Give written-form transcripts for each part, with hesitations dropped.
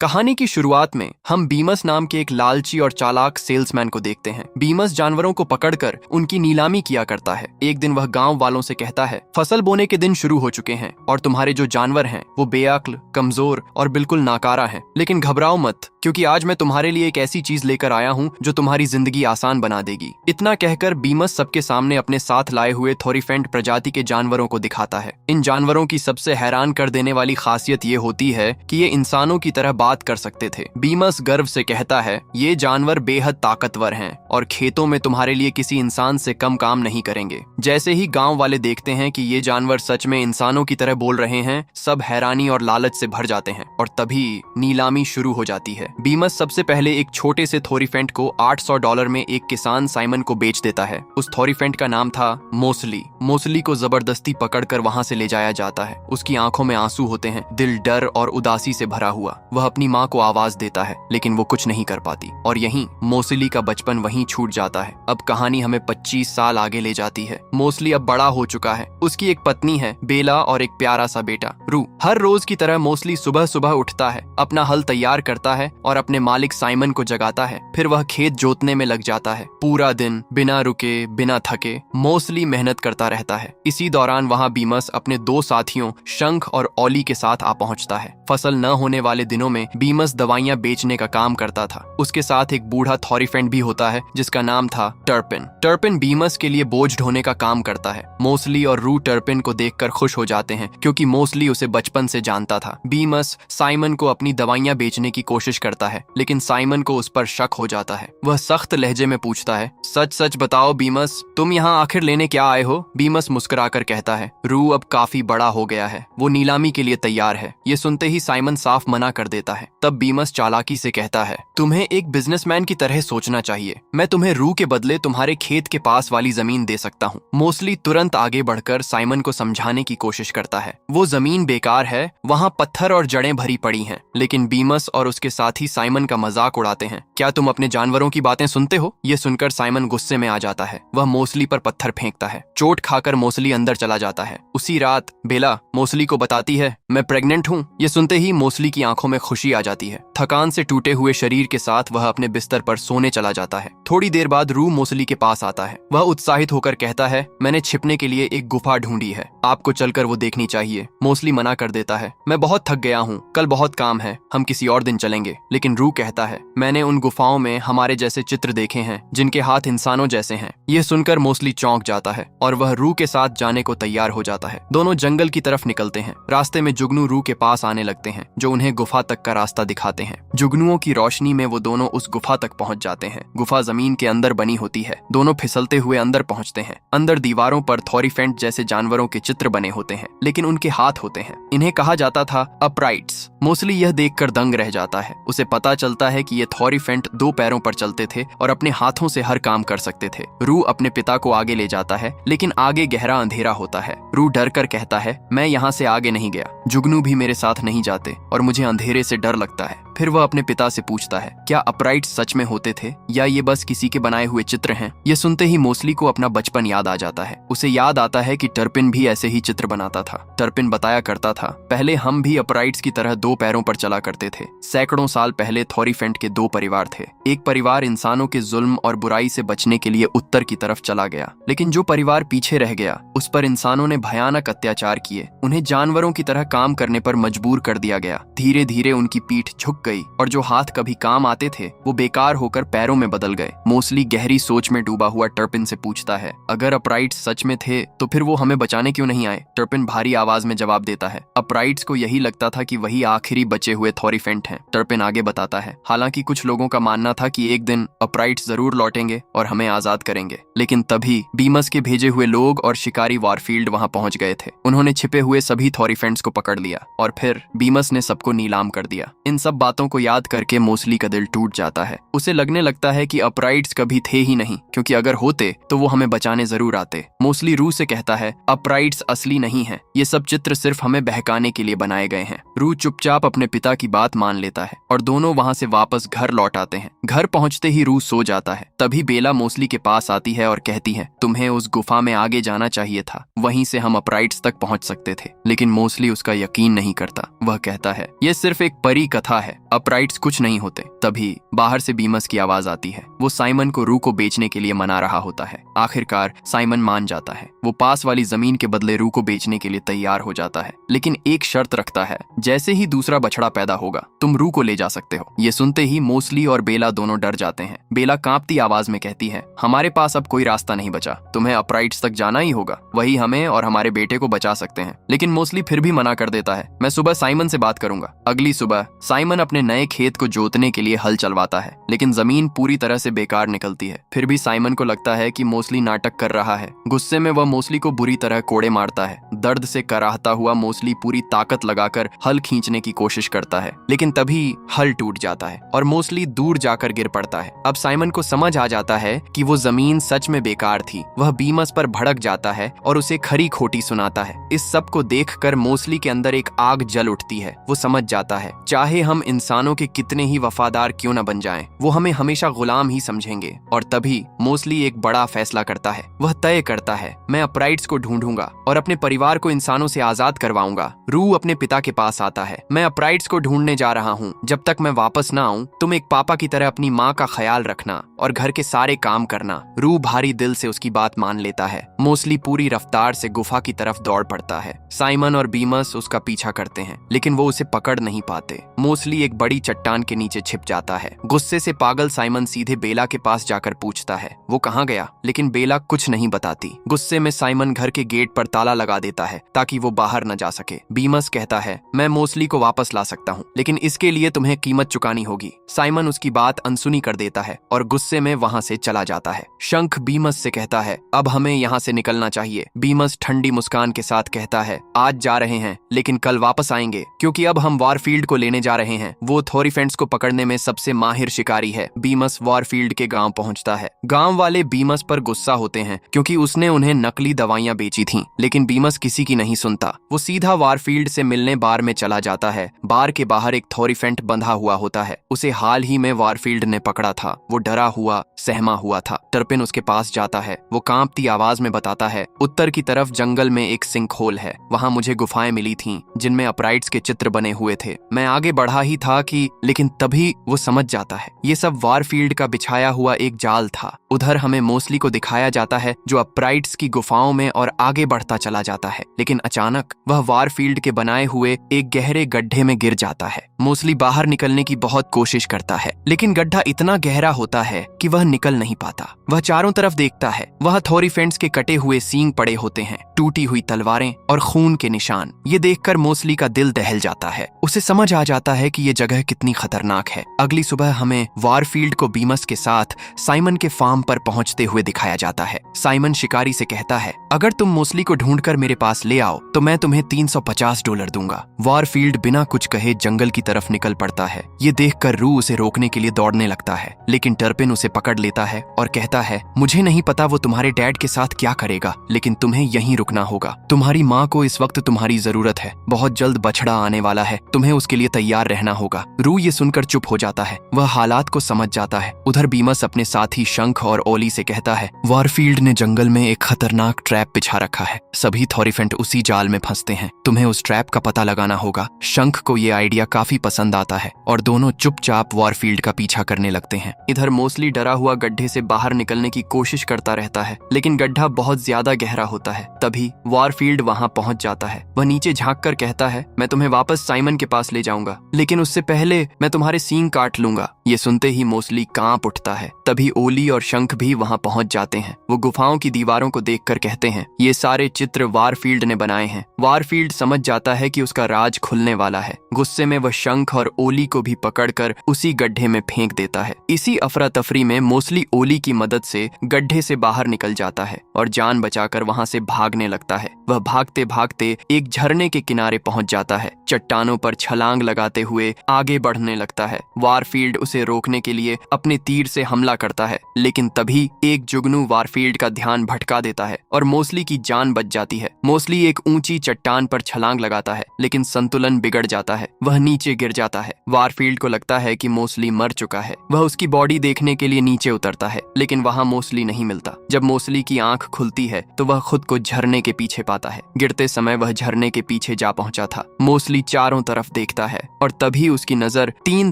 कहानी की शुरुआत में हम बीमस नाम के एक लालची और चालाक सेल्समैन को देखते हैं। बीमस जानवरों को पकड़कर उनकी नीलामी किया करता है। एक दिन वह गांव वालों से कहता है, फसल बोने के दिन शुरू हो चुके हैं और तुम्हारे जो जानवर हैं वो बेअक्ल, कमजोर और बिल्कुल नाकारा हैं। लेकिन घबराओ मत, क्योंकि आज मैं तुम्हारे लिए एक ऐसी चीज लेकर आया हूँ जो तुम्हारी जिंदगी आसान बना देगी। इतना कहकर बीमस सबके सामने अपने साथ लाए हुए थोरीफेंट प्रजाति के जानवरों को दिखाता है। इन जानवरों की सबसे हैरान कर देने वाली खासियत ये होती है कि ये इंसानों की तरह बात कर सकते थे। बीमस गर्व से कहता है, ये जानवर बेहद ताकतवर हैं और खेतों में तुम्हारे लिए किसी इंसान से कम काम नहीं करेंगे। जैसे ही गांव वाले देखते हैं कि ये जानवर सच में इंसानों की तरह बोल रहे हैं, सब हैरानी और लालच से भर जाते हैं और तभी नीलामी शुरू हो जाती है। बीमस सबसे पहले एक छोटे से थोरीफेंट को $800 में एक किसान साइमन को बेच देता है। उस थोरीफेंट का नाम था मोसली। मोसली को जबरदस्ती पकड़कर वहां से ले जाया जाता है। उसकी आंखों में आंसू होते हैं, दिल डर और उदासी से भरा हुआ। वह अपनी माँ को आवाज देता है, लेकिन वो कुछ नहीं कर पाती और यहीं मोसली का बचपन वहीं छूट जाता है। अब कहानी हमें 25 साल आगे ले जाती है। मोसली अब बड़ा हो चुका है। उसकी एक पत्नी है, बेला, और एक प्यारा सा बेटा रू। हर रोज की तरह मोसली सुबह सुबह उठता है, अपना हल तैयार करता है और अपने मालिक साइमन को जगाता है। फिर वह खेत जोतने में लग जाता है। पूरा दिन बिना रुके बिना थके मोसली मेहनत करता रहता है। इसी दौरान वहां बीमस अपने दो साथियों शंख और ओली के साथ आ पहुंचता है। फसल न होने वाले दिनों में बीमस दवाइयां बेचने का काम करता था। उसके साथ एक बूढ़ा थोरीफेंट भी होता है जिसका नाम था टर्पिन। टर्पिन बीमस के लिए बोझ ढोने का काम करता है। मोसली और रू टर्पिन को देखकर खुश हो जाते हैं, क्योंकि मोसली उसे बचपन से जानता था। बीमस साइमन को अपनी दवाइयां बेचने की कोशिश करता है, लेकिन साइमन को उस पर शक हो जाता है। वह सख्त लहजे में पूछता है, सच सच बताओ बीमस, तुम यहाँ आखिर लेने क्या आए हो? बीमस मुस्कुराकर कहता है, रू अब काफी बड़ा हो गया है, वो नीलामी के लिए तैयार है। ये सुनते ही साइमन साफ मना कर देता है। तब बीमस चालाकी से कहता है, तुम्हें एक बिजनेसमैन की तरह सोचना चाहिए। मैं तुम्हें रू के बदले तुम्हारे खेत के पास वाली जमीन दे सकता हूँ। मोसली तुरंत आगे बढ़कर साइमन को समझाने की कोशिश करता है। वो जमीन बेकार है, वहाँ पत्थर और जड़ें भरी पड़ी हैं। लेकिन बीमस और उसके साथी साइमन का मजाक उड़ाते हैं। क्या तुम अपने जानवरों की बातें सुनते हो? ये सुनकर साइमन गुस्से में आ जाता है। वह मोसली पर पत्थर फेंकता है। चोट खाकर मोसली अंदर चला जाता है। उसी रात बेला मोसली को बताती है, मैं प्रेग्नेंट हूँ। ये सुनते ही मोसली की आंखों में खुशी आ जाती है। थकान से टूटे हुए शरीर के साथ वह अपने बिस्तर पर सोने चला जाता है। थोड़ी देर बाद रू मोसली के पास आता है। वह उत्साहित होकर कहता है, मैंने छिपने के लिए एक गुफा ढूंढी है, आपको चलकर वो देखनी चाहिए। मोसली मना कर देता है, मैं बहुत थक गया हूँ, कल बहुत काम है, हम किसी और दिन चलेंगे। लेकिन रू कहता है, मैंने उन गुफाओं में हमारे जैसे चित्र देखे हैं जिनके हाथ इंसानों जैसे हैं। यह सुनकर मोसली चौंक जाता है और वह रू के साथ जाने को तैयार हो जाता है। दोनों जंगल की तरफ निकलते हैं। रास्ते में जुगनू रू के पास आने लगते हैं, जो उन्हें गुफा तक का रास्ता दिखाते हैं। जुगनुओं की रोशनी में वो दोनों उस गुफा तक पहुंच जाते हैं। गुफा जमीन के अंदर बनी होती है। दोनों फिसलते हुए अंदर पहुंचते हैं। अंदर दीवारों पर थोरीफेंट जैसे जानवरों के चित्र बने होते हैं, लेकिन उनके हाथ होते हैं। इन्हें कहा जाता था अपराइट्स। मोसली यह देखकर दंग रह जाता है। उसे पता चलता है कि ये थोरीफेंट दो पैरों पर चलते थे और अपने हाथों से हर काम कर सकते थे। रू अपने पिता को आगे ले जाता है, लेकिन आगे गहरा अंधेरा होता है। रू डर कर कहता है, मैं यहाँ से आगे नहीं गया, जुगनू भी मेरे साथ नहीं जाते और मुझे अंधेरे से डर लगता है। फिर वह अपने पिता से पूछता है, क्या अपराइट सच में होते थे या ये बस किसी के बनाए हुए चित्र हैं? ये सुनते ही मोसली को अपना बचपन याद आ जाता है। उसे याद आता है कि टर्पिन भी ऐसे ही चित्र बनाता था। टर्पिन बताया करता था, पहले हम भी अपराइट्स की तरह दो पैरों पर चला करते थे। सैकड़ों साल पहले थोरीफेंट के दो परिवार थे। एक परिवार इंसानों के जुल्म और बुराई से बचने के लिए उत्तर की तरफ चला गया, लेकिन जो परिवार पीछे रह गया उस पर इंसानों ने भयानक अत्याचार किए। उन्हें जानवरों की तरह काम करने पर मजबूर कर दिया गया। धीरे धीरे उनकी पीठ झुक गई और जो हाथ कभी काम आते थे वो बेकार होकर पैरों में बदल गए। मोसली गहरी सोच में डूबा हुआ टर्पिन से पूछता है, अगर अपराइट्स सच में थे तो फिर वो हमें बचाने क्यों नहीं आए? टर्पिन भारी आवाज में जवाब देता है, अपराइट्स को यही लगता था कि वही आखिरी बचे हुए थोरीफेंट हैं। टर्पिन आगे बताता है, हालांकि कुछ लोगों का मानना था कि एक दिन अपराइट्स जरूर लौटेंगे और हमें आजाद करेंगे। लेकिन तभी बीमस के भेजे हुए लोग और शिकारी वारफील्ड वहां पहुंच गए थे। उन्होंने छिपे हुए सभी थोरीफेंट्स को पकड़ लिया और फिर बीमस ने सबको नीलाम कर दिया। इन सब बातों को याद करके मोसली का दिल टूट जाता है। उसे लगने लगता है कि अपराइट्स कभी थे ही नहीं, क्योंकि अगर होते तो वो हमें बचाने जरूर आते। मोसली रू से कहता है, अपराइट्स असली नहीं है, ये सब चित्र सिर्फ हमें बहकाने के लिए बनाए गए हैं। रू चुपचाप अपने पिता की बात मान लेता है और दोनों वहां से वापस घर लौट आते हैं। घर पहुंचते ही रू सो जाता है। तभी बेला मोसली के पास आती है और कहती है, तुम्हें उस गुफा में आगे जाना चाहिए था, वहीं से हम अपराइट्स तक पहुंच सकते थे। लेकिन मोसली उसका यकीन नहीं करता। वह कहता है, यह सिर्फ एक परी कथा है, अपराइट्स कुछ नहीं होते। तभी बाहर से बीमस की आवाज आती है। वो साइमन को रू को बेचने के लिए मना रहा होता है। आखिरकार साइमन मान जाता है। वो पास वाली जमीन के बदले रू को बेचने के लिए तैयार हो जाता है, लेकिन एक शर्त रखता है, जैसे ही दूसरा बछड़ा पैदा होगा तुम रू को ले जा सकते हो। ये सुनते ही मोस्टली और बेला दोनों डर जाते हैं। बेला कांपती आवाज में कहती है, हमारे पास अब कोई रास्ता नहीं बचा, तुम्हें अपराइट्स तक जाना ही होगा, वही हमें और हमारे बेटे को बचा सकते हैं। लेकिन मोस्टली फिर भी मना कर देता है, मैं सुबह साइमन से बात करूंगा। अगली सुबह साइमन अपने नए खेत को जोतने के लिए हल चलवाता है, लेकिन जमीन पूरी तरह से बेकार निकलती है। फिर भी साइमन को लगता है कि मोस्टली नाटक कर रहा है। गुस्से में वह मोस्टली को बुरी तरह कोड़े मारता है। दर्द से कराहता हुआ मोस्टली पूरी ताकत लगाकर हल खींचने की कोशिश करता है, लेकिन तभी हल टूट जाता है और मोस्टली दूर जाकर गिर पड़ता है। अब साइमन को समझ आ जाता है कि वो जमीन सच में बेकार थी। वह बीमस पर भड़क जाता है और उसे खरी खोटी सुनाता है। इस सब को देखकर मोस्टली के अंदर एक आग जल उठती है। वो समझ जाता है, चाहे हम इंसानों के कितने ही वफादार क्यों न बन जाएं, वो हमें हमेशा गुलाम ही समझेंगे। और तभी मोस्टली एक बड़ा फैसला करता है। वह तय करता है, मैं अपराइट्स को ढूंढूंगा और अपने परिवार को इंसानों से आजाद करवाऊंगा। रू अपने पिता के पास आता है, मैं अपराइट्स को ढूंढने जा रहा हूँ। जब तक मैं वापस ना आऊं, तुम एक पापा की तरह अपनी माँ का ख्याल रखना और घर के सारे काम करना। रू भारी दिल से उसकी बात मान लेता है। मोस्टली पूरी रफ्तार से गुफा की तरफ दौड़ पड़ता है। साइमन और बीमस उसका पीछा करते हैं, लेकिन वो उसे पकड़ नहीं पाते। मोस्टली एक बड़ी चट्टान के नीचे छिप जाता है। गुस्से से पागल साइमन सीधे बेला के पास जाकर पूछता है, वो कहाँ गया? लेकिन बेला कुछ नहीं बताती। गुस्से में साइमन घर के गेट पर ताला लगा देता है ताकि वो बाहर न जा सके। बीमस कहता है, मैं मोस्टली को वापस ला सकता हूँ, लेकिन इसके लिए तुम्हें कीमत चुकानी होगी। साइमन उसकी बात अनसुनी कर देता है और गुस्से में वहाँ से चला जाता है। शंख बीमस से कहता है, अब हमें यहाँ से निकलना चाहिए। बीमस ठंडी मुस्कान के साथ कहता है, आज जा रहे हैं लेकिन कल वापस आएंगे, क्योंकि अब हम वॉरफील्ड को लेने जा रहे हैं। वो थोरीफेंट्स को पकड़ने में सबसे माहिर शिकारी है। बीमस वॉरफील्ड के गांव पहुंचता है। गांव वाले बीमस पर गुस्सा होते हैं क्योंकि उसने उन्हें नकली दवाइयां बेची थीं, लेकिन बीमस किसी की नहीं सुनता। वो सीधा वॉरफील्ड से मिलने बार में चला जाता है। बार के बाहर एक थोरीफेंट बंधा हुआ होता है। उसे हाल ही में वॉरफील्ड ने पकड़ा था। वो डरा हुआ सहमा हुआ था। टर्पिन उसके पास जाता है। वो कांपती आवाज में बताता है, उत्तर की तरफ जंगल में एक सिंकहोल है, वहां मुझे गुफाएं मिली थीं जिनमें अपराइट्स के चित्र बने हुए थे। मैं आगे बढ़ा ही था कि लेकिन तभी वो समझ जाता है ये सब वॉरफील्ड का बिछाया हुआ एक जाल था। उधर हमें मोस्टली को दिखाया जाता है जो अपराइट्स की गुफाओं में और आगे बढ़ता चला जाता है, लेकिन अचानक वह वॉरफील्ड के बनाए हुए एक गहरे गड्ढे में गिर जाता है। मोस्टली बाहर निकलने की बहुत कोशिश करता है, लेकिन गड्ढा इतना गहरा होता है कि वह निकल नहीं पाता। वह चारों तरफ देखता है। वह थोरीफेंट्स के कटे हुए सींग पड़े होते हैं, टूटी हुई तलवारें और खून के निशान। ये देखकर मोस्टली का दिल दहल जाता है। उसे समझ आ जाता है कि ये जगह कितनी खतरनाक है। अगली सुबह हमें वॉरफील्ड को बीमस के साथ साइमन के फार्म पर पहुंचते हुए दिखाया जाता है। साइमन शिकारी से कहता है, अगर तुम मोस्टली को ढूंढकर मेरे पास ले आओ तो मैं तुम्हें $350 दूंगा। वॉरफील्ड बिना कुछ कहे जंगल की तरफ निकल पड़ता है। ये देखकर रू उसे रोकने के लिए दौड़ने लगता है, लेकिन टर्पिन उसे पकड़ लेता है और कहता है, मुझे नहीं पता वो तुम्हारे डैड के साथ क्या करेगा, लेकिन तुम्हें यहीं रुकना होगा। तुम्हारी माँ को इस वक्त तुम्हारी जरूरत है। बहुत जल्द बछड़ा आने वाला है, तुम्हें उसके लिए तैयार रहना होगा। रू ये सुनकर चुप हो जाता है। वह हालात को समझ जाता है। उधर बीमस अपने साथी शंख और ओली से कहता है, वॉरफील्ड ने जंगल में एक खतरनाक ट्रैप बिछा रखा है। सभी थोरीफेंट उसी जाल में फंसते हैं। तुम्हें उस ट्रैप का पता लगाना होगा। शंख को ये आइडिया काफी पसंद आता है और दोनों चुपचाप वॉरफील्ड का पीछा करने लगते हैं। इधर मोस्टली डरा हुआ गड्ढे से बाहर निकलने की कोशिश करता रहता है, लेकिन गड्ढा बहुत ज्यादा गहरा होता है। तभी वॉरफील्ड वहां पहुंच जाता है। वह नीचे झांक कर कहता है, मैं तुम्हें वापस साइमन के पास ले जाऊंगा, लेकिन उससे पहले मैं तुम्हारे सींग काट लूंगा। ये सुनते ही मोस्टली कांप उठता है। तभी ओली और शंख भी वहां पहुंच जाते हैं। वो गुफाओं की दीवारों को देखकर कहते हैं, ये सारे चित्र वॉरफील्ड ने बनाए हैं। वॉरफील्ड समझ जाता है कि उसका राज खुलने वाला है। गुस्से में वह शंख और ओली को भी पकड़कर उसी गड्ढे में फेंक देता है। इसी अफरा तफरी में मोस्टली ओली की मदद से गड्ढे से बाहर निकल जाता है और जान बचाकर वहां से भागने लगता है। वह भागते भागते एक झरने के किनारे पहुंच जाता है। चट्टानों पर छलांग लगाते हुए आगे बढ़ने लगता है। वॉरफील्ड उसे रोकने के लिए अपने तीर से हमला करता है, लेकिन तभी एक जुगनू वॉरफील्ड का ध्यान भटका देता है और मोस्टली की जान बच जाती है। मोस्टली एक ऊंची चट्टान पर छलांग लगाता है, लेकिन संतुलन बिगड़ जाता है। वह नीचे गिर जाता है। वॉरफील्ड को लगता है कि मोस्टली मर चुका है। वह उसकी बॉडी देखने के के लिए नीचे उतरता है, लेकिन वहाँ मोस्टली नहीं मिलता। जब मोस्टली की आंख खुलती है तो वह खुद को झरने के पीछे पाता है। गिरते समय वह झरने के पीछे जा पहुंचा था। मोस्टली चारों तरफ देखता है और तभी उसकी नजर 3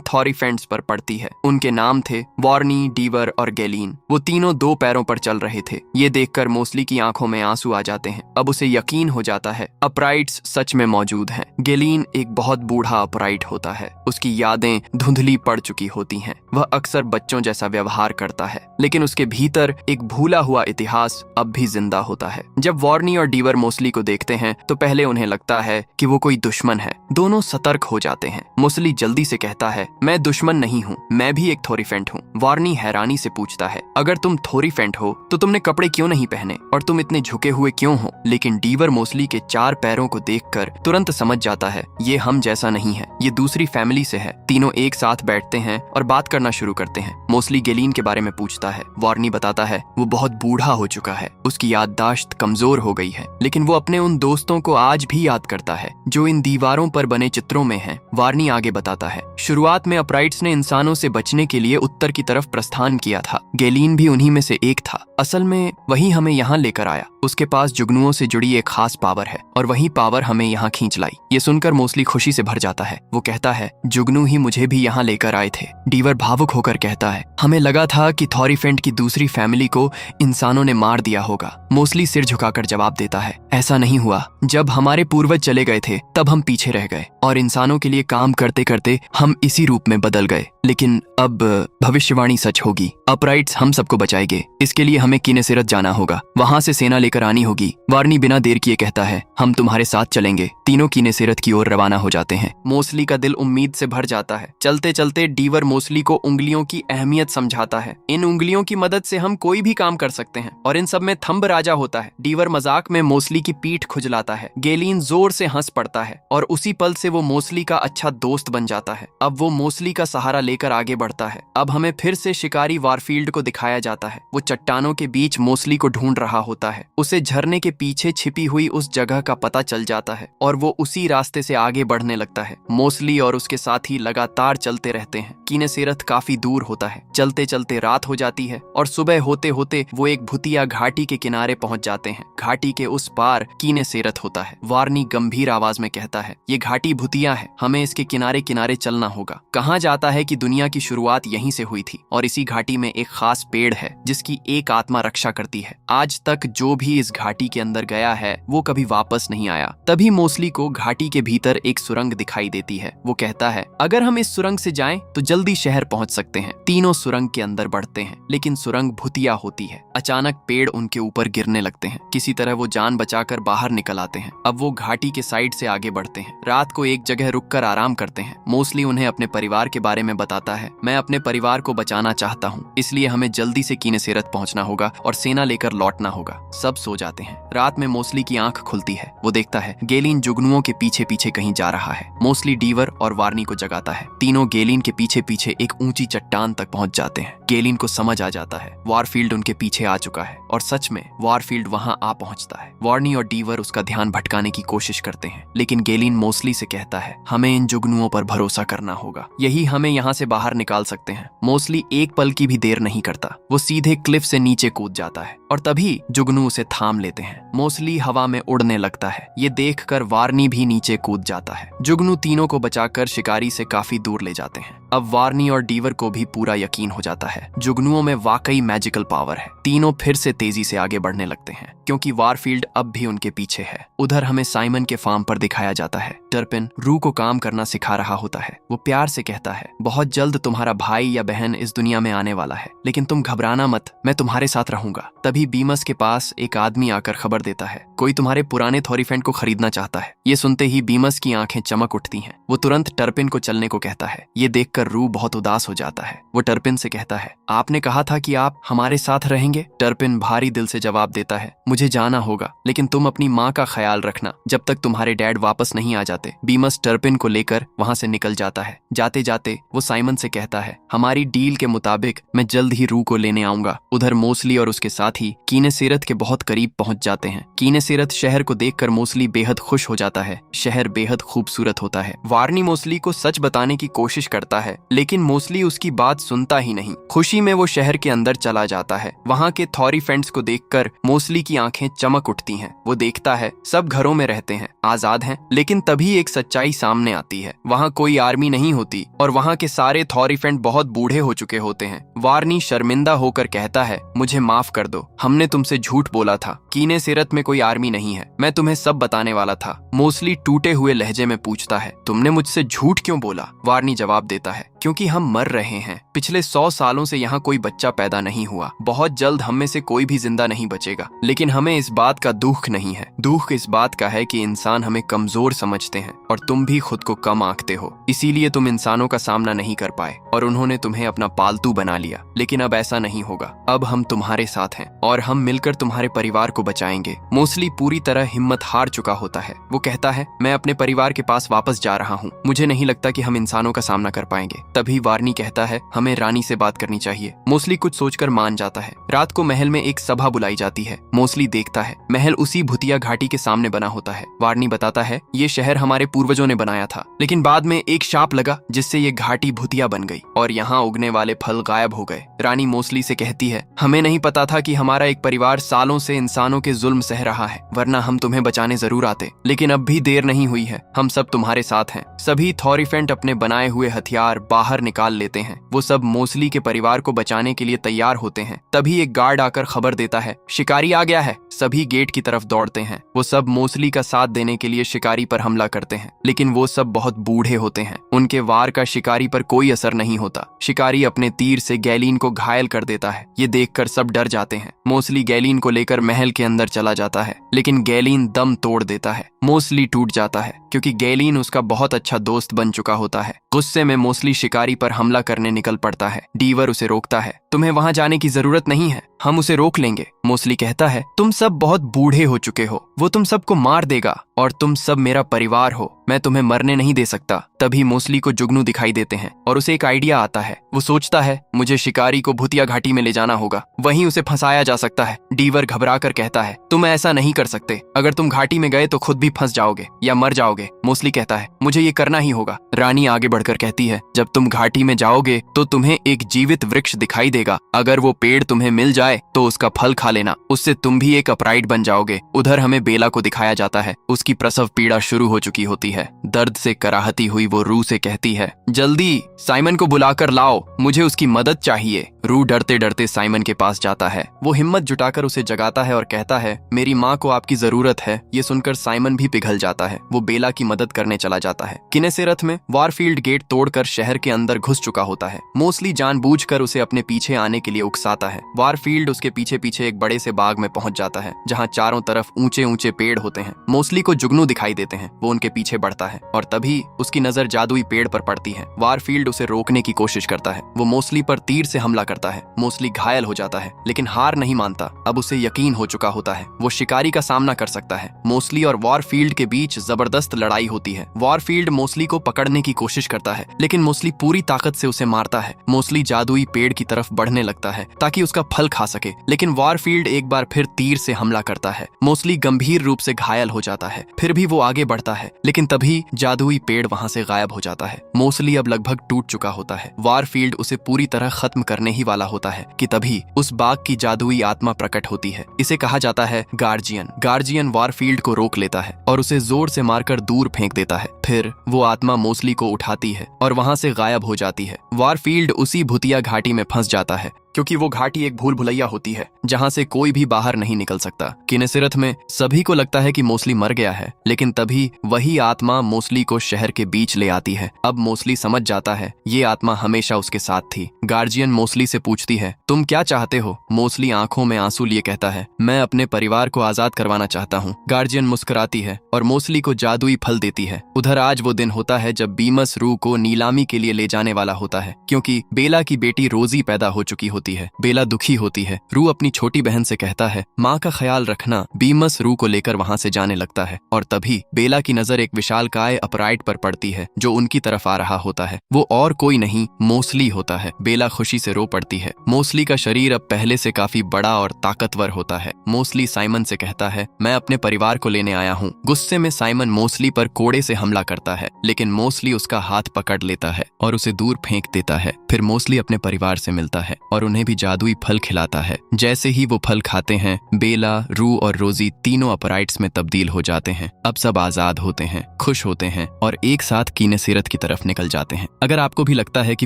थॉरीफेंट्स पर पड़ती है। उनके नाम थे वॉर्नी, डीवर और गेलीन। वो तीनों 2 पैरों पर चल रहे थे। ये देखकर मोस्टली की आंखों में आंसू आ जाते हैं। अब उसे यकीन हो जाता है अपराइट्स सच में मौजूद हैं। गेलीन एक बहुत बूढ़ा अपराइट होता है। उसकी यादें धुंधली पड़ चुकी होती हैं। वह अक्सर बच्चों जैसा व्यवहार करता है, लेकिन उसके भीतर एक भूला हुआ इतिहास अब भी जिंदा होता है। जब वॉर्नी और डीवर मोस्टली को देखते हैं तो पहले उन्हें लगता है कि वो कोई दुश्मन है। दोनों सतर्क हो जाते हैं। मोस्टली जल्दी से कहता है, मैं दुश्मन नहीं हूँ, मैं भी एक थोरीफेंट हूँ। वॉर्नी हैरानी से पूछता है, अगर तुम थोरीफेंट हो तो तुमने कपड़े क्यों नहीं पहने और तुम इतने झुके हुए क्यों हो? लेकिन डीवर मोस्टली के 4 पैरों को देखकर तुरंत समझ जाता है ये हम जैसा नहीं है, ये दूसरी फैमिली से है। तीनों एक साथ बैठते हैं और बात करना शुरू करते हैं। मोस्टली गेलीन के बारे में पूछता है। वॉर्नी बताता है वो बहुत बूढ़ा हो चुका है, उसकी याददाश्त कमजोर हो गई है, लेकिन वो अपने उन दोस्तों को आज भी याद करता है जो इन दीवारों पर बने चित्रों में हैं। वार्नी आगे बताता है, शुरुआत में अपराइट्स ने इंसानों से बचने के लिए उत्तर की तरफ प्रस्थान किया था। गेलीन भी उन्हीं में से एक था। असल में वही हमें यहाँ लेकर आया। उसके पास जुगनुओं से जुड़ी एक खास पावर है और वही पावर हमें यहाँ खींच लाई। ये सुनकर मोस्टली खुशी से भर जाता है। वो कहता है, जुगनू ही मुझे भी यहाँ लेकर आए थे। डीवर भावुक होकर कहता है, हमें लगा था कि थॉरीफेंट की दूसरी फैमिली को इंसानों ने मार दिया होगा। मोस्टली सिर झुकाकर जवाब देता है, ऐसा नहीं हुआ। जब हमारे पूर्वज चले गए थे तब हम पीछे रह गए और इंसानों के लिए काम करते करते हम इसी रूप में बदल गए। लेकिन अब भविष्यवाणी सच होगी। अपराइट्स हम सबको बचाएंगे। इसके लिए हमें किनेसेरत जाना होगा, वहां से सेना लेकर आनी होगी। वार्नी बिना देर किए कहता है, हम तुम्हारे साथ चलेंगे। तीनों किनेसेरत की ओर रवाना हो जाते हैं। मोस्टली का दिल उम्मीद से भर जाता है। चलते चलते डीवर मोस्टली को उंगलियों की अहमियत समझाता है। इन उंगलियों की मदद से हम कोई भी काम कर सकते हैं और इन सब में थंब राजा होता है। डीवर मजाक में मोस्टली की पीठ खुजलाता है। गेलीन जोर से हंस पड़ता है और उसी पल से वो मोस्टली का अच्छा दोस्त बन जाता है। अब वो मोस्टली का सहारा लेकर आगे बढ़ता है। अब हमें फिर से शिकारी वारफील्ड को दिखाया जाता है। वो चट्टानों के बीच मोस्टली को ढूंढ रहा होता है। उसे झरने के पीछे छिपी हुई उस जगह का पता चल जाता है और वो उसी रास्ते से आगे बढ़ने लगता है। मोस्टली और उसके साथी लगातार चलते रहते हैं। किनेसेरत काफी दूर होता है। चलते चलते रात हो जाती है और सुबह होते होते वो एक भुतिया घाटी के किनारे पहुंच जाते हैं। घाटी के उस पार किनेसेरत होता है। वार्नी गंभीर आवाज में कहता है, ये घाटी भुतिया है, हमें इसके किनारे किनारे चलना होगा। कहा जाता है कि दुनिया की शुरुआत यहीं से हुई थी और इसी घाटी में एक खास पेड़ है जिसकी एक आत्मा रक्षा करती है। आज तक जो भी इस घाटी के अंदर गया है वो कभी वापस नहीं आया। तभी मोस्टली को घाटी के भीतर एक सुरंग दिखाई देती है। वो कहता है, अगर हम इस सुरंग से जाएं तो जल्दी शहर पहुंच सकते हैं। तीनों सुरंग के अंदर बढ़ते हैं, लेकिन सुरंग भुतिया होती है। अचानक पेड़ उनके ऊपर गिरने लगते हैं। किसी तरह वो जान बचाकर बाहर निकल आते हैं। अब वो घाटी के साइड से आगे बढ़ते हैं। रात को एक जगह रुककर आराम करते हैं। मोस्टली उन्हें अपने परिवार के बारे में बताता है। मैं अपने परिवार को बचाना चाहता हूँ, इसलिए हमें जल्दी से किनेसेरत पहुंचना होगा और सेना लेकर लौटना होगा। सब सो जाते हैं। रात में मोस्टली की आंख खुलती है। वो देखता है गेलीन जुगनुओं के पीछे पीछे कहीं जा रहा है। मोस्टली डीवर और वार्नी को जगाता है। तीनों गेलीन के पीछे पीछे एक ऊंची चट्टान तक पहुंच जाते हैं। गेलीन को समझ आ जाता है वारफील्ड उनके पीछे आ चुका है और सच में वारफील्ड वहां आ पहुंचता है। वार्नी और डीवर उसका ध्यान भटकाने की कोशिश करते हैं, लेकिन गेलीन मोस्टली से कहता है, हमें इन जुगनुओं पर भरोसा करना होगा, यही हमें यहाँ से बाहर निकाल सकते हैं। मोस्टली एक पल की भी देर नहीं करता। वो सीधे क्लिफ से नीचे कूद जाता है और तभी जुगनू उसे थाम लेते हैं। मोस्टली हवा में उड़ने लगता है। ये देखकर वार्नी भी नीचे कूद जाता है। जुगनू तीनों को बचाकर शिकारी से काफी दूर ले जाते हैं। अब वार्नी और डीवर को भी पूरा यकीन हो जाता है जुगनुओं में वाकई मैजिकल पावर है। तीनों फिर से तेजी से आगे बढ़ने लगते हैं क्योंकि वारफील्ड अब भी उनके पीछे है। उधर हमें साइमन के फार्म पर दिखाया जाता है। टर्पिन रू को काम करना सिखा रहा होता है। वो प्यार से कहता है, बहुत जल्द तुम्हारा भाई या बहन इस दुनिया में आने वाला है, लेकिन तुम घबराना मत, मैं तुम्हारे साथ रहूंगा। तभी बीमस के पास एक आदमी आकर खबर देता है, कोई तुम्हारे पुराने थॉरीफेंट को खरीदना चाहता है। ये सुनते ही बीमस की आंखें चमक उठती हैं। वो तुरंत टर्पिन को चलने को कहता है। ये देखकर रू बहुत उदास हो जाता है। वो टर्पिन से कहता है, आपने कहा था कि आप हमारे साथ रहेंगे। टर्पिन भारी दिल से जवाब देता है, मुझे जाना होगा, लेकिन तुम अपनी माँ का ख्याल रखना जब तक तुम्हारे डैड वापस नहीं आ जाते। जाते। बीमस टर्पिन को लेकर वहां से निकल जाता है। जाते जाते वो साइमन से कहता है, हमारी डील के मुताबिक मैं जल्द ही रू को लेने आऊंगा। उधर मोस्ली और उसके साथी कीनेसेरत के बहुत करीब पहुंच जाते हैं। कीनेसेरत शहर को देखकर मोस्ली बेहद खुश हो जाता है। शहर बेहद खूबसूरत होता है। वार्नी मोस्ली को सच बताने की कोशिश करता है, लेकिन मोस्ली उसकी बात सुनता ही नहीं। खुशी में वो शहर के अंदर चला जाता है। वहाँ के थॉरीफेंट्स को देखकर मोस्ली की आंखें चमक उठती हैं। वो देखता है सब घरों में रहते हैं, आजाद हैं, लेकिन तभी एक सच्चाई सामने आती है। वहाँ कोई आर्मी नहीं होती और वहाँ के सारे थॉरीफेंट बहुत बूढ़े हो चुके होते हैं। वार्नी शर्मिंदा होकर कहता है, मुझे माफ कर दो, हमने तुमसे झूठ बोला था। कीनेसेरत में कोई आर्मी नहीं है, मैं तुम्हें सब बताने वाला था। मोस्ली टूटे हुए लहजे में पूछता है, तुमने मुझसे झूठ क्यों बोला? वार्नी जवाब देता है, क्योंकि हम मर रहे हैं। पिछले 100 सालों से यहाँ कोई बच्चा पैदा नहीं हुआ। बहुत जल्द हम में से कोई भी जिंदा नहीं बचेगा। लेकिन हमें इस बात का दुख नहीं है। दुख इस बात का है कि इंसान हमें कमजोर समझते हैं और तुम भी खुद को कम आंकते हो। इसीलिए तुम इंसानों का सामना नहीं कर पाए और उन्होंने तुम्हें अपना पालतू बना लिया। लेकिन अब ऐसा नहीं होगा। अब हम तुम्हारे साथ हैं और हम मिलकर तुम्हारे परिवार को बचाएंगे। मोस्ली पूरी तरह हिम्मत हार चुका होता है। वो कहता है, मैं अपने परिवार के पास वापस जा रहा हूँ। मुझे नहीं लगता कि हम इंसानों का सामना कर पाएंगे। तभी वार्नी कहता है, हमें रानी से बात करनी चाहिए। मोस्ली कुछ सोचकर मान जाता है। रात को महल में एक सभा बुलाई जाती है। मोस्ली देखता है महल उसी भुतिया घाटी के सामने बना होता है। वार्नी बताता है, ये शहर हमारे पूर्वजों ने बनाया था, लेकिन बाद में एक शाप लगा जिससे ये घाटी भुतिया बन गई और यहाँ उगने वाले फल गायब हो गए। रानी मोस्ली से कहती है, हमें नहीं पता था कि हमारा एक परिवार सालों से इंसानों के जुल्म सह रहा है, वरना हम तुम्हें बचाने जरूर आते। लेकिन अब भी देर नहीं हुई है, हम सब तुम्हारे साथ हैं। सभी थॉरीफेंट अपने बनाए हुए हथियार बाहर निकाल लेते हैं। वो सब मोस्ली के परिवार को बचाने के लिए तैयार होते हैं। तभी एक गार्ड आकर खबर देता है, शिकारी आ गया है। सभी गेट की तरफ दौड़ते हैं। वो सब मोस्ली का साथ देने के लिए शिकारी पर हमला करते हैं, लेकिन वो सब बहुत बूढ़े होते हैं। उनके वार का शिकारी पर कोई असर नहीं होता। शिकारी अपने तीर से गैलीन को घायल कर देता है। ये देखकर सब डर जाते हैं। मोस्ली गैलीन को लेकर महल के अंदर चला जाता है, लेकिन गैलीन दम तोड़ देता है। मोस्ली टूट जाता है क्योंकि गैलीन उसका बहुत अच्छा दोस्त बन चुका होता है। गुस्से में मोस्ली शिकारी पर हमला करने निकल पड़ता है। डीवर उसे रोकता है, तुम्हें वहां जाने की जरूरत नहीं है, हम उसे रोक लेंगे। मोस्ली कहता है, तुम सब बहुत बूढ़े हो चुके हो, वो तुम सबको मार देगा और तुम सब मेरा परिवार हो, मैं तुम्हें मरने नहीं दे सकता। तभी मोस्ली को जुगनू दिखाई देते हैं और उसे एक आइडिया आता है। वो सोचता है, मुझे शिकारी को भुतिया घाटी में ले जाना होगा, वहीं उसे फंसाया जा सकता है। डीवर घबरा कर कहता है, तुम ऐसा नहीं कर सकते, अगर तुम घाटी में गए तो खुद भी फंस जाओगे या मर जाओगे। मोस्ली कहता है, मुझे ये करना ही होगा। रानी आगे बढ़कर कहती है, जब तुम घाटी में जाओगे तो तुम्हें एक जीवित वृक्ष दिखाई देगा। अगर वो पेड़ तुम्हें मिल जाए तो उसका फल खा लेना, उससे तुम भी एक अपराइट बन जाओगे। उधर हमें बेला को दिखाया जाता है। उसकी प्रसव पीड़ा शुरू हो चुकी होती है। दर्द से कराहती हुई वो रू से कहती है, जल्दी साइमन को बुलाकर लाओ, मुझे उसकी मदद चाहिए। रू डरते डरते साइमन के पास जाता है। वो हिम्मत जुटाकर उसे जगाता है और कहता है, मेरी माँ को आपकी जरूरत है। ये सुनकर साइमन भी पिघल जाता है। वो बेला की मदद करने चला जाता है। किनेसेरत में वारफील्ड गेट तोड़कर शहर के अंदर घुस चुका होता है। मोस्ली जानबूझकर उसे अपने पीछे आने के लिए उकसाता है। वारफील्ड उसके पीछे पीछे एक बड़े से बाग में पहुंच जाता है, जहाँ चारों तरफ ऊंचे ऊंचे पेड़ होते हैं। मोस्ली को जुगनू दिखाई देते हैं। वो उनके पीछे बढ़ता है और तभी उसकी नजर जादुई पेड़ पर पड़ती है। वारफील्ड उसे रोकने की कोशिश करता है। वो मोस्ली पर तीर से हमला करता है। मोस्ली घायल हो जाता है, लेकिन हार नहीं मानता। अब उसे यकीन हो चुका होता है वो शिकारी का सामना कर सकता है। मोस्ली और वारफील्ड के बीच जबरदस्त लड़ाई होती है। वारफील्ड मोस्ली को पकड़ने की कोशिश करता है, लेकिन मोस्ली पूरी ताकत से उसे मारता है। मोस्ली जादुई पेड़ की तरफ बढ़ने लगता है ताकि उसका फल खा सके, लेकिन वारफील्ड एक बार फिर तीर से हमला करता है। मोस्ली गंभीर रूप से घायल हो जाता है। फिर भी वो आगे बढ़ता है, लेकिन तभी जादुई पेड़ वहां से गायब हो जाता है। मोस्ली अब लगभग टूट चुका होता है। वारफील्ड उसे पूरी तरह खत्म करने ही वाला होता है कि तभी उस बाग की जादुई आत्मा प्रकट होती है। इसे कहा जाता है गार्जियन। गार्जियन वारफील्ड को रोक लेता है और उसे जोर से मारकर दूर फेंक देता है। फिर वो आत्मा मोस्ली को उठाती है और वहां से गायब हो जाती है। वारफील्ड उसी भुतिया घाटी में फंस जाता है, क्योंकि वो घाटी एक भूल भुलैया होती है जहां से कोई भी बाहर नहीं निकल सकता। किनेसेरत में सभी को लगता है कि मोस्ली मर गया है, लेकिन तभी वही आत्मा मोस्ली को शहर के बीच ले आती है। अब मोस्ली समझ जाता है ये आत्मा हमेशा उसके साथ थी। गार्जियन मोस्ली से पूछती है, तुम क्या चाहते हो? मोस्ली आंखों में आंसू लिए कहता है, मैं अपने परिवार को आजाद करवाना चाहता हूँ। गार्जियन मुस्कुराती है और मोस्ली को जादुई फल देती है। उधर आज वो दिन होता है जब बीमस रू को नीलामी के लिए ले जाने वाला होता है, क्योंकि बेला की बेटी रोजी पैदा हो चुकी होती होती है। बेला दुखी होती है। रू अपनी छोटी बहन से कहता है, माँ का ख्याल रखना। बीमस रू को लेकर वहां से जाने लगता है और तभी बेला की नजर एक विशालकाय अपराइट पर पड़ती है जो उनकी तरफ आ रहा होता है। वो और कोई नहीं, मोस्टली होता है। बेला खुशी से रो पड़ती है। मोस्टली का शरीर अब पहले से काफी बड़ा और ताकतवर होता है। मोस्टली साइमन से कहता है, मैं अपने परिवार को लेने आया हूँ। गुस्से में साइमन मोस्टली पर कोड़े से हमला करता है, लेकिन मोस्टली उसका हाथ पकड़ लेता है और उसे दूर फेंक देता है। फिर मोस्टली अपने परिवार से मिलता है और उन्हें भी जादुई फल खिलाता है। जैसे ही वो फल खाते हैं, बेला, रू और रोजी तीनों अपराइट्स में तब्दील हो जाते हैं। अब सब आजाद होते हैं, खुश होते हैं और एक साथ कीनेसेरत की तरफ निकल जाते हैं। अगर आपको भी लगता है कि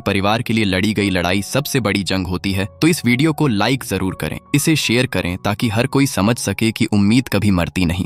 परिवार के लिए लड़ी गई लड़ाई सबसे बड़ी जंग होती है, तो इस वीडियो को लाइक जरूर करें, इसे शेयर करें ताकि हर कोई समझ सके कि उम्मीद कभी मरती नहीं।